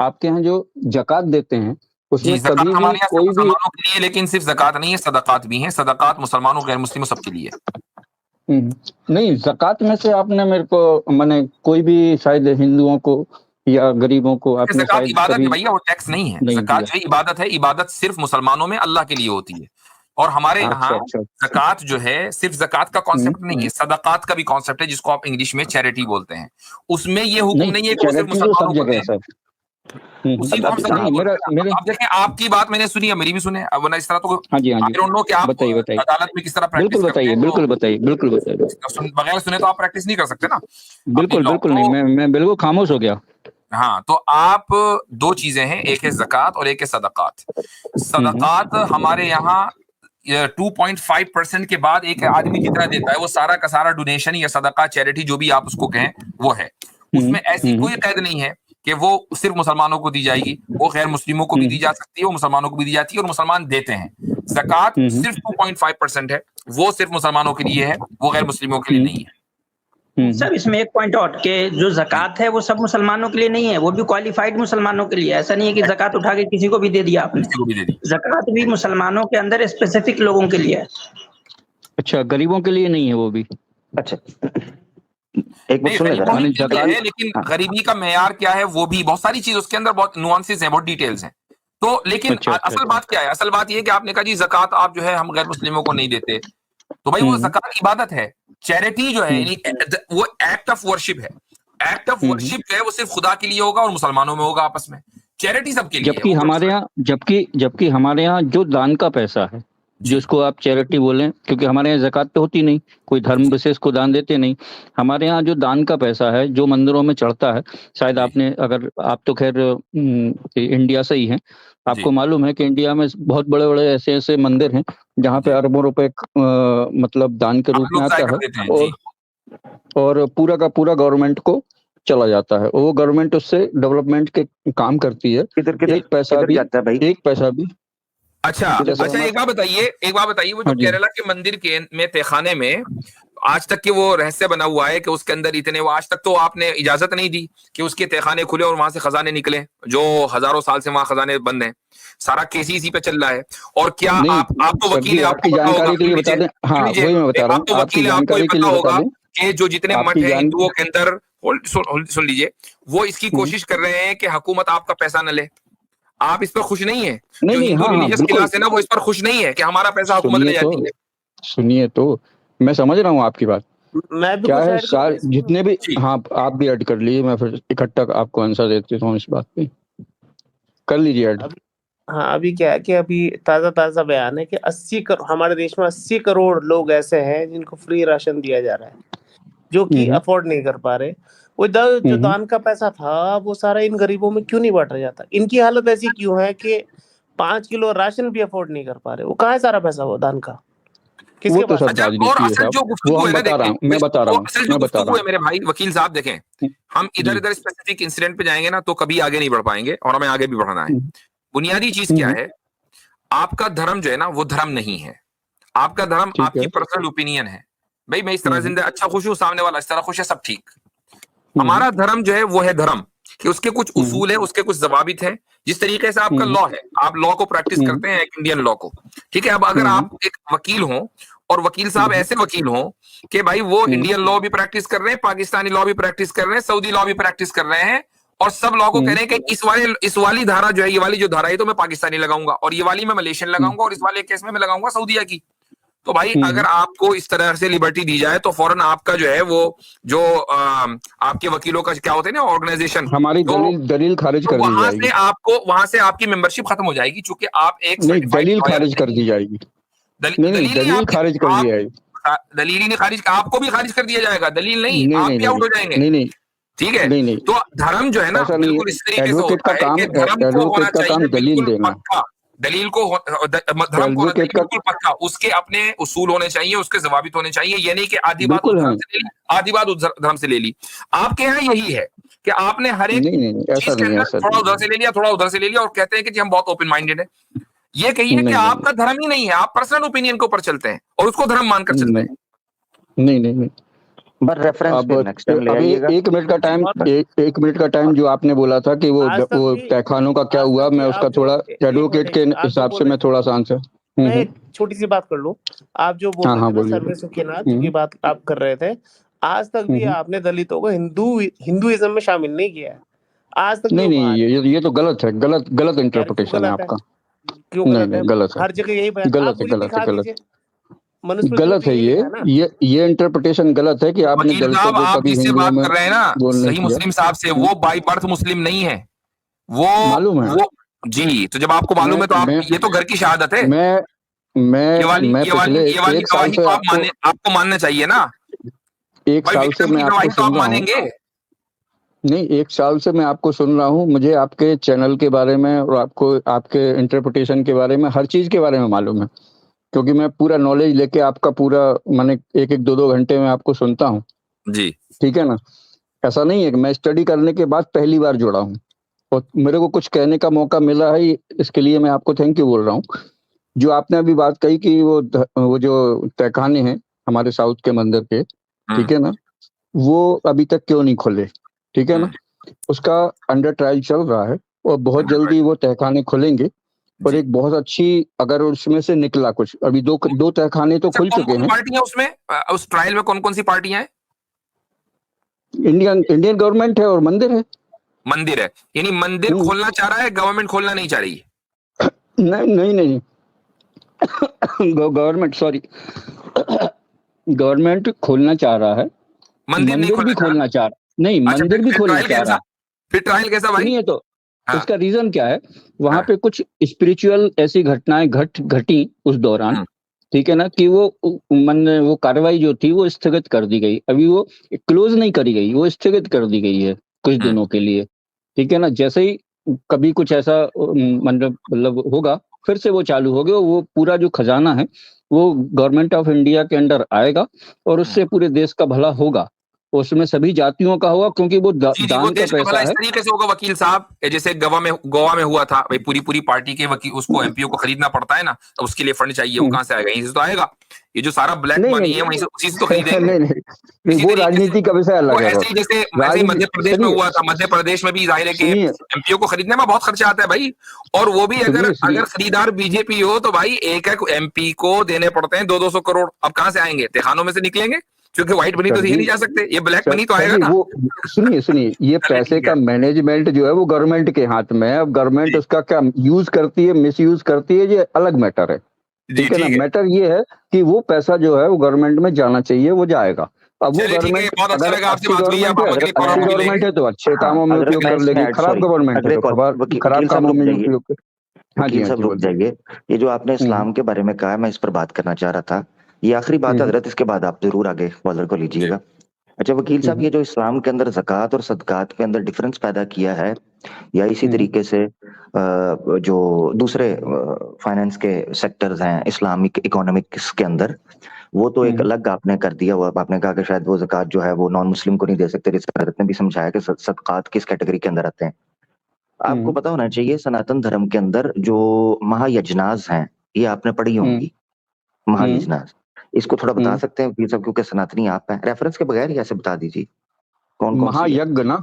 आपके यहाँ जो ज़कात देते हैं उसमें कभी भी कोई भी मुसलमानों के लिए, लेकिन सिर्फ ज़कात नहीं है, सदकात भी हैं। सदकात मुसलमानों, गैर मुस्लिमों, सबके लिए। नहीं, ज़कात में से आपने मेरे को माने कोई भी शायद हिंदुओं को या गरीबों को आपने ज़कात इबादत है भैया, वो टैक्स नहीं है। ज़कात जो इबादत है, इबादत सिर्फ मुसलमानों में अल्लाह के लिए होती है। और हमारे यहाँ ज़कात जो है सिर्फ ज़कात का कॉन्सेप्ट नहीं है, सदकात का भी कॉन्सेप्ट है, जिसको आप इंग्लिश में चैरिटी बोलते हैं। उसमें ये हुक्म नहीं है कि वो सिर्फ मुसलमानों को दें। उसी को हम सदका बोलते हैं। अब देखें, आपकी बात मैंने सुनी है, मेरी भी सुने। अब इस तरह तो आई डोंट नो कि आप अदालत में किस तरह प्रैक्टिस करते हैं। बिल्कुल बताइए। बगैर सुने तो आप प्रैक्टिस नहीं कर सकते ना। बिल्कुल नहीं, मैं बिल्कुल खामोश हो गया। हाँ, तो आप 2 चीजें हैं, एक है ज़कात और एक है सदकात। सदकात हमारे यहाँ 2.5% के बाद एक आदमी जितना देता है वो सारा का सारा डोनेशन या सदका, चैरिटी, जो भी आप उसको कहें, वो है। उसमें ऐसी कोई कैद नहीं है कि वो सिर्फ मुसलमानों को दी जाएगी। वो गैर मुस्लिमों को भी दी जा सकती है, वो मुसलमानों को भी दी जाती है, और मुसलमान देते हैं। ज़कात सिर्फ 2.5% है, वो सिर्फ मुसलमानों के लिए है, वो गैर मुस्लिमों के लिए नहीं है। सर, इसमें एक पॉइंट आउट कि जो ज़कात है वो सब मुसलमानों के लिए नहीं है, वो भी क्वालिफाइड मुसलमानों के लिए। ऐसा नहीं है कि ज़कात उठा के किसी को भी दे दिया आपने। ज़कात भी मुसलमानों के अंदर स्पेसिफिक लोगों के लिए है। अच्छा, गरीबों के लिए नहीं है वो भी? अच्छा, एक बात सुन ले, लेकिन गरीबी का मेयार क्या है, वो भी बहुत सारी चीज उसके अंदर, बहुत नुआंसेस हैं, बहुत डिटेल्स हैं। तो लेकिन असल बात क्या है? असल बात ये है कि आपने कहा जी ज़कात आप जो है हम गैर मुस्लिमों को नहीं देते, तो भाई वो ज़कात इबादत है। चैरिटी जो है वो एक्ट ऑफ वर्शिप है। एक्ट ऑफ वर्शिप जो है वो सिर्फ खुदा के लिए होगा और मुसलमानों में होगा आपस में। चैरिटी सबके लिए। जबकि हमारे यहाँ जो दान का पैसा है, जिसको आप चैरिटी बोलें, क्योंकि हमारे यहाँ ज़कात तो होती नहीं, कोई धर्म विशेष को दान देते नहीं। हमारे यहाँ जो दान का पैसा है जो मंदिरों में चढ़ता है, शायद आपने, अगर आप तो खैर इंडिया से ही हैं, आपको मालूम है कि इंडिया में बहुत बड़े बड़े ऐसे मंदिर हैं जहाँ पे अरबों रुपए मतलब दान के रूप में आता है, और पूरा का पूरा गवर्नमेंट को चला जाता है। वो गवर्नमेंट उससे डेवलपमेंट के काम करती है। एक पैसा भी अच्छा, एक बात बताइए, वो जो केरला के मंदिर के में तहखाने में आज तक के वो रहस्य बना हुआ है कि उसके अंदर इतने, वो आज तक तो आपने इजाजत नहीं दी कि उसके तहखाने खुले और वहां से खजाने निकले, जो हजारों साल से वहां खजाने बंद हैं। सारा केस इसी पे चल रहा है। और क्या आप तो वकील है, आपको जानकारी के लिए बता दें। हाँ, वही मैं बता रहा हूँ, आपको जानकारी के लिए बता दें कि जो जितने मठ हैं हिंदुओं के अंदर, सुन लीजिए, वो इसकी कोशिश कर रहे हैं कि हुकूमत आपका पैसा न ले। आप इस पर खुश नहीं है? जो हिंदू रिलीजियस क्लास है ना, वो इस पर खुश नहीं है कि हमारा पैसा हुकूमत ले जाती है। सुनिए तो, मैं समझ रहा हूँ आपकी बात। क्या है, जितने भी, हाँ आप भी ऐड कर लीजिए, मैं फिर इकट्ठा आपको आंसर देती हूँ इस बात पे। कर लीजिए ऐड। हाँ, अभी क्या है कि अभी ताज़ा-ताज़ा बयान है कि हमारे देश में 80 करोड़ लोग ऐसे हैं जिनको फ्री राशन दिया जा रहा है, जो कि अफ़ोर्ड नहीं कर पा रहे। वो जो दान का पैसा था, वो सारा इन गरीबों में क्यों नहीं बाँटा जाता? इनकी हालत ऐसी क्यों है कि 5 किलो राशन भी अफ़ोर्ड नहीं कर पा रहे? वो कहाँ है सारा पैसा वो दान का? वो किसके तो पास सब है? अच्छा, और राजनीति है असल साहब, जो वो गुफ्तगू हम है ना, बता रहा देखें, हूँ, मैं बता रहा वो हूँ, असल जो मैं बता गुफ्तगू रहा है मेरे भाई वकील साहब, देखें, हम जी। इधर-इधर स्पेसिफिक इंसिडेंट पे जाएँगे ना तो कभी आगे नहीं बढ़ पाएँगे और हमें आगे भी बढ़ना है। हूँ। बुनियादी चीज़ क्या है? आपका धर्म जो है ना, वो धर्म नहीं है। आपका धर्म ठीक आपकी है। पर्सनल ओपिनियन है। भई मैं इस तरह ज़िंदा अच्छा खुश हूँ, सामने वाला इस तरह खुश है, सब ठीक। हुँ, हमारा धर्म जो है वो है धर्म, कि उसके कुछ हुँ, उसूल है, उसके कुछ ज़वाबित हैं। जिस तरीके से आपका हुँ, लॉ है, आप लॉ को प्रैक्टिस हुँ, करते हैं, एक इंडियन लॉ को। ठीक है, अब अगर हुँ, आप एक वकील हों और वकील साहब ऐसे वकील हों कि भाई वो हुँ, इंडियन लॉ भी प्रैक्टिस कर रहे हैं, पाकिस्तानी लॉ भी प्रैक्टिस कर रहे हैं, सऊदी लॉ भी प्रैक्टिस कर रहे हैं और सब लॉ को कह हुँ, रहे हैं कि इस वाली धारा जो है, ये वाली जो धारा है तो मैं पाकिस्तानी लगाऊंगा और ये वाली मैं मलेशियन हुँ, लगाऊंगा और इस वाले केस में मैं लगाऊंगा सऊदीया की। तो भाई हुँ, अगर आपको इस तरह से लिबर्टी दी जाए तो फौरन आपका जो है वो जो आपके वकीलों का क्या होता है ना ऑर्गेनाइजेशन, हमारी तो दलील खारिज कर दी जाएगी। वहां से आपकी मेंबरशिप खत्म हो जाएगी, चूंकि आप एक नहीं, सर्टिफाइड दलील लॉयर खारिज कर नहीं दी है। जाएगी। नहीं, नहीं, दलील नहीं, दलील खारिज कर दी जाएगी। दलील ही नहीं खारिज, आपको भी खारिज कर दिया जाएगा, दलील नहीं, नहीं, आप नहीं, भी नहीं, आउट हो जाएंगे। नहीं, नहीं, ठीक है, नहीं, नहीं, तो धर्म जो है ना ऐसा नहीं बिल्कुल है। इस तरीके से एडवोकेट होता का है काम कि धर्म को एडवोकेट होना का चाहिए काम दलील बिल्कुल देना है। पक्का, दलील को धर्म को होना चाहिए एडवोकेट का बिल्कुल पक्का, उसके अपने उसूल होने चाहिए, उसके ज़वाबित होने चाहिए। ये नहीं कि आधी बात उस बिल्कुल धर्म है। से ले ली, आधी बात उस धर्म से ले ली। आपके यहाँ यही है कि आपने हर एक नहीं, नहीं, नहीं, चीज ऐसा के नहीं है, अंदर ऐसा थोड़ा नहीं उधर है। से ले लिया, थोड़ा उधर से ले लिया और कहते हैं कि जी हम बहुत ओपन माइंडेड है। ये कहिए कि नहीं, नहीं, आपका धर्म ही नहीं है, आप पर्सनल ओपिनियन के ऊपर चलते हैं और उसको धर्म मानकर चलते नहीं, हैं। नहीं, नहीं, नहीं। बस रेफरेंस अब फिर नेक्स्ट टाइम ले अभी आइएगा। 1 मिनट का टाइम और 1 मिनट का टाइम जो आपने बोला था कि आज तक वो भी तहखानों का क्या आज हुआ, तक भी मैं उसका आप जो थोड़ा एक एडवोकेट के मिनट आप जो हिसाब बोल से रहे मैं थोड़ा सा आंसर मैं एक छोटी सी बात कर लूं। आप जो बोल हाँ, रहे हाँ, थे ना बोलिए। सर्वे सुखीनाथ हुँ, की बात आप कर रहे थे, आज तक भी हुँ। आपने दलितों को हिंदुइज्म में शामिल नहीं किया है। आज तक भी नहीं, वो नहीं, बाहर है। ये तो गलत है, गलत यार क्यों इंटरप्रिटेशन है गलत है? आपका। क्यों नहीं, गलत है? नहीं, गलत है। हर जगह यही बयान आप गलत है, मुझे गलत है, दिखा गलत। दीजिए। मनुस्मृति में गलत तो है यही लिखा है ना। ये इंटरप्रिटेशन गलत है कि आपने वकील दलितों साहब, को आप कभी जिससे हिंदुओं बात में कर रहे हैं ना वो नहीं सही किया। मुस्लिम साहब से, वो बाई बर्थ मुस्लिम नहीं है। वो मालूम है। वो जी, तो जब आपको मालूम है तो आप, ये तो घर की शहादत है। मैं मैं पिछले ये वाली 1 साल गवाही से तो आपको मानना चाहिए ना। 1 भाई साल से विक्टिम मैं की आपको गवाही तो आप सुन रहा हूँ। मानेंगे। नहीं, 1 साल से मैं आपको सुन रहा हूँ। मुझे आपके चैनल के बारे में और आपको आपके इंटरप्रिटेशन के बारे में, हर चीज़ के बारे में मालूम है। क्योंकि मैं पूरा नॉलेज लेके आपका पूरा माने 1-1 2-2 घंटे में आपको सुनता हूँ। जी, ठीक है ना? ऐसा नहीं है कि मैं स्टडी करने के बाद पहली बार जुड़ा हूँ और मेरे को कुछ कहने का मौका मिला है, इसके लिए मैं आपको थैंक यू बोल रहा हूँ। जो आपने अभी बात कही कि वो जो तहखाने हैं हमारे साउथ के मंदिर के, ठीक है ना? वो अभी तक क्यों नहीं खुले, ठीक है ना? उसका अंडर ट्रायल चल रहा है और बहुत जल्दी वो तहखाने खुलेंगे और एक बहुत अच्छी, अगर उसमें से निकला कुछ, अभी 2 तहखाने तो खुल चुके कौन हैं। पार्टियां उसमें, उस ट्रायल में कौन-कौन सी पार्टियां हैं? इंडियन गवर्नमेंट है और मंदिर है। मंदिर है, यानी मंदिर खोलना चाह रहा है, गवर्नमेंट खोलना नहीं चाह रही। नहीं। गवर्नमेंट सॉरी गवर्नमेंट खोलना चाह रहा है, मंदिर भी खोलना चाह रहा नहीं, अच्छा, मंदिर भी खोलना चाह रहा है। फिर ट्रायल कैसा भाई? सुनिए तो हाँ। उसका रीजन क्या है, वहां पे कुछ स्पिरिचुअल ऐसी घटनाएं घटी उस दौरान, ठीक है ना, कि वो कार्रवाई जो थी वो स्थगित कर दी गई। अभी वो क्लोज नहीं करी गई, वो स्थगित कर दी गई है कुछ दिनों के लिए, ठीक है ना। जैसे ही कभी कुछ ऐसा मतलब होगा, फिर से वो चालू होगा। वो पूरा जो खजाना है वो गवर्नमेंट ऑफ इंडिया के अंडर आएगा और उससे पूरे देश का भला होगा, उसमें सभी जातियों का होगा, क्योंकि वो जी, वो दान का देश का भला पैसा इस है। तरीके से होगा वकील साहब, जैसे गोवा में हुआ था भाई, पूरी पार्टी के वकील, उसको एमपीओ को खरीदना पड़ता है ना, तो उसके लिए फंड चाहिए, वो कहां से आएगा? यहीं से तो आएगा। ये जो सारा ब्लैक मनी है वहीं से, उसी से तो खरीदेंगे। नहीं, वो राजनीति का विषय अलग है। ऐसे ही जैसे मध्य प्रदेश में हुआ था, मध्य प्रदेश में भी जाहिर है कि एमपीओ को खरीदने में बहुत खर्चा आता है भाई, और वो भी अगर खरीदार बीजेपी हो तो भाई एक एमपी को देने पड़ते हैं 200 करोड़। अब कहां से आएंगे? तहखानों में से निकलेंगे, क्योंकि व्हाइट मनी तो नहीं जा सकते, ये ब्लैक मनी तो आएगा ना। वो सुनिए, ये पैसे का मैनेजमेंट जो है वो गवर्नमेंट के हाथ में है। अब गवर्नमेंट उसका क्या यूज करती है, मिस यूज करती है, ये अलग मैटर है, ठीक है ना। मैटर ये है कि वो पैसा जो है वो गवर्नमेंट में जाना चाहिए, वो जाएगा। अब वो गवर्नमेंट अगर अच्छी गवर्नमेंट है तो अच्छे कामों में उपयोग कर लेगी, खराब गवर्नमेंट है तो खराब कामों में उपयोग। हाँ जी, वकील हाँ साहब जी, रुक बोलिए। जाइए। ये जो आपने इस्लाम के बारे में कहा है, मैं इस पर बात करना चाह रहा था। ये आखिरी बात है हम्म, हजरत, इसके बाद आप जरूर आगे कॉलर को जी लीजिएगा। अच्छा वकील साहब, हम्म, ये जो इस्लाम के अंदर ज़कात और सदकात के अंदर डिफरेंस पैदा किया है, या इसी हम्म, तरीके से जो दूसरे फाइनेंस के सेक्टर्स हैं इस्लामिक इकोनॉमिक्स के अंदर, वो तो एक हम्म, अलग आपने कर दिया हुआ। आपने कहा कि शायद वो ज़कात जो है वो नॉन मुस्लिम को नहीं दे सकते। रिसालत हजरत ने भी समझाया कि सदकात किस कैटेगरी के अंदर आते हैं। आपको हम्म, पता होना चाहिए सनातन धर्म के अंदर जो महायज्ञनाज हैं, ये आपने पढ़ी हम्म, होंगी। हम्म, महायज्ञनाज, इसको थोड़ा बता हम्म। सकते हैं वकील साहब, क्योंकि सनातनी आप हैं, रेफरेंस के बगैर ही ऐसे बता दीजिए कौन कौन सी है। महायज्ञ ना?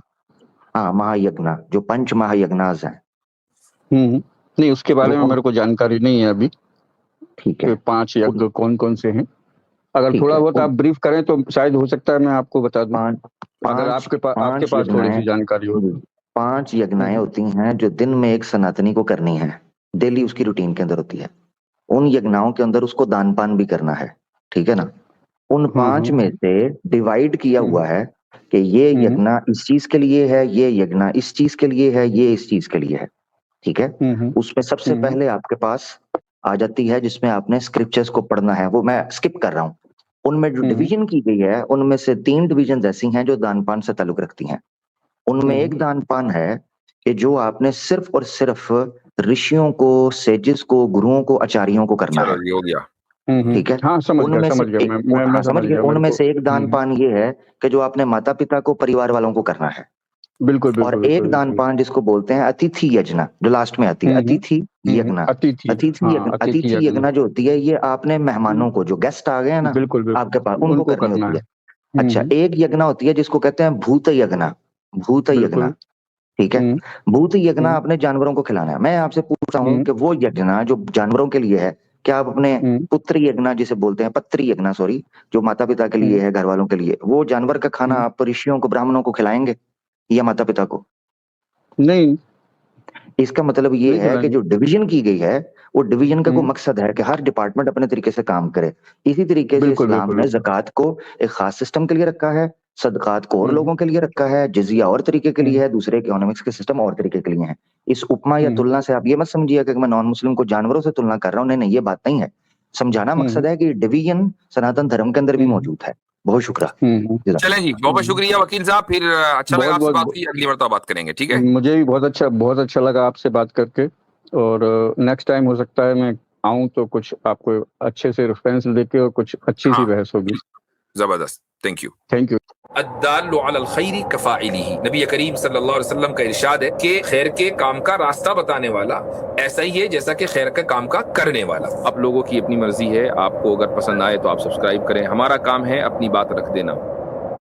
हाँ, महायज्ञ, जो पंच महायज्ञनाज हैं नहीं, उसके वो बारे में कौन। मेरे को जानकारी नहीं है अभी ठीक कि है 5 उन, यज्ञ कौन कौन से हैं। अगर ठीक थोड़ा है बहुत आप उन ब्रीफ करें तो शायद हो सकता है मैं आपको बता दूं, पांच अगर पांच आपके पांच पास थोड़ी यज्ञनाएं सी जानकारी हो जी, तो। 5 यज्ञनाएं हम्म, होती हैं जो दिन में एक सनातनी को करनी है। डेली उसकी रूटीन के अंदर होती है। उन यज्ञनाओं के अंदर उसको दान पान भी करना है। ठीक है ना। उन हाँ, 5 हाँ, में से डिवाइड किया हम्म, हुआ है कि ये हम्म, यज्ञ इस चीज के लिए है, ये यज्ञ इस चीज के लिए है, ये इस चीज के लिए है। ठीक है। हम्म, उसमें सबसे हम्म, पहले आपके पास आ जाती है जिसमें आपने स्क्रिप्चर्स को पढ़ना है, वो मैं स्किप कर रहा हूँ। उनमें जो हम्म, डिवीजन की गई है, उनमें से 3 डिवीजन ऐसी हैं जो दान पान से ताल्लुक रखती हैं। उनमें हम्म, एक दान पान है कि जो आपने सिर्फ और सिर्फ ऋषियों को, सेजिस को, गुरुओं को, आचार्यों को करना चलो है। ये हो गया। ठीक है। हाँ, उनमें से समझ गया, हाँ मैं समझ समझ गए, गया मेरे उनमें को। से एक दान पान ये है कि जो आपने माता पिता को, परिवार वालों को करना है। बिल्कुल, और बिल्कुल, एक बिल्कुल, दान बिल्कुल। पान जिसको बोलते हैं अतिथि यज्ञ, जो लास्ट में आती है, अतिथि यज्ञ। अतिथि, हाँ, अतिथि अतिथि यज्ञ। यज्ञ जो होती है, ये आपने मेहमानों को, जो गेस्ट आ गए हैं ना बिल्कुल, आपके पास, बिल्कुल, उनको उनको करनी करना होती है। है। अच्छा, एक यज्ञ होती है जिसको कहते हैं भूत यज्ञ। भूत यज्ञ, बिल्कुल। ठीक है। हुँ, भूत यज्ञ हुँ, आपने जानवरों को खिलाना है। मैं आपसे पूछ रहा हूँ हुँ, कि वो यज्ञ जो जानवरों के लिए है, क्या आप अपने हुँ, पुत्र यज्ञ जिसे बोलते हैं, पत्री यज्ञ सॉरी, जो माता पिता के लिए हुँ, है, घर वालों के लिए, वो जानवर का खाना हुँ। आप ऋषियों को, ब्राह्मणों को खिलाएंगे या माता पिता को? नहीं, इसका मतलब ये नहीं है कि खिलाएँगे। जो डिवीजन की गई है, वो डिवीजन का कोई हुँ, मकसद है कि हर डिपार्टमेंट अपने तरीके से काम करे। इसी तरीके से बिल्कुल, इस्लाम बिल्कुल, ने बिल्कुल। ज़कात को एक खास सिस्टम के लिए रखा है, सदकात को और हुँ, लोगों के लिए रखा है, जिज़िया और तरीके के लिए हुँ, है, दूसरे इकोनॉमिक्स के सिस्टम और तरीके के लिए हैं। इस उपमा या हुँ, तुलना से आप ये मत समझिएगा कि मैं नॉन मुस्लिम को जानवरों से तुलना कर रहा हूँ। नहीं, नहीं, ये बात नहीं है। समझाना हुँ, मकसद है कि डिवीजन सनातन धर्म के अंदर भी हुँ, मौजूद है। बहुत शुक्रिया। हुँ, हुँ, चलें जी, बहुत बहुत हुँ। शुक्रिया वकील साहब। फिर अच्छा लगा आपसे बहुत-बहुत बात की, अगली मर्तबा बात करेंगे, ठीक है। मुझे भी बहुत अच्छा लगा आपसे बात करके, और नेक्स्ट टाइम हो सकता है मैं आऊँ तो कुछ आपको अच्छे से रेफ़रेंस देके और कुछ अच्छी-सी हाँ, बहस होगी। जबरदस्त, थैंक यू। Thank you. अद्दाल्लु अलल खैरि कफ़ाइलिही, नबी करीम सल्लल्लाहु अलैहि वसल्लम का इरशाद है कि खैर के काम का रास्ता बताने वाला ऐसा ही है जैसा कि खैर के काम का करने वाला। अब लोगों की अपनी मर्जी है, आपको अगर पसंद आए तो आप सब्सक्राइब करें। हमारा काम है अपनी बात रख देना।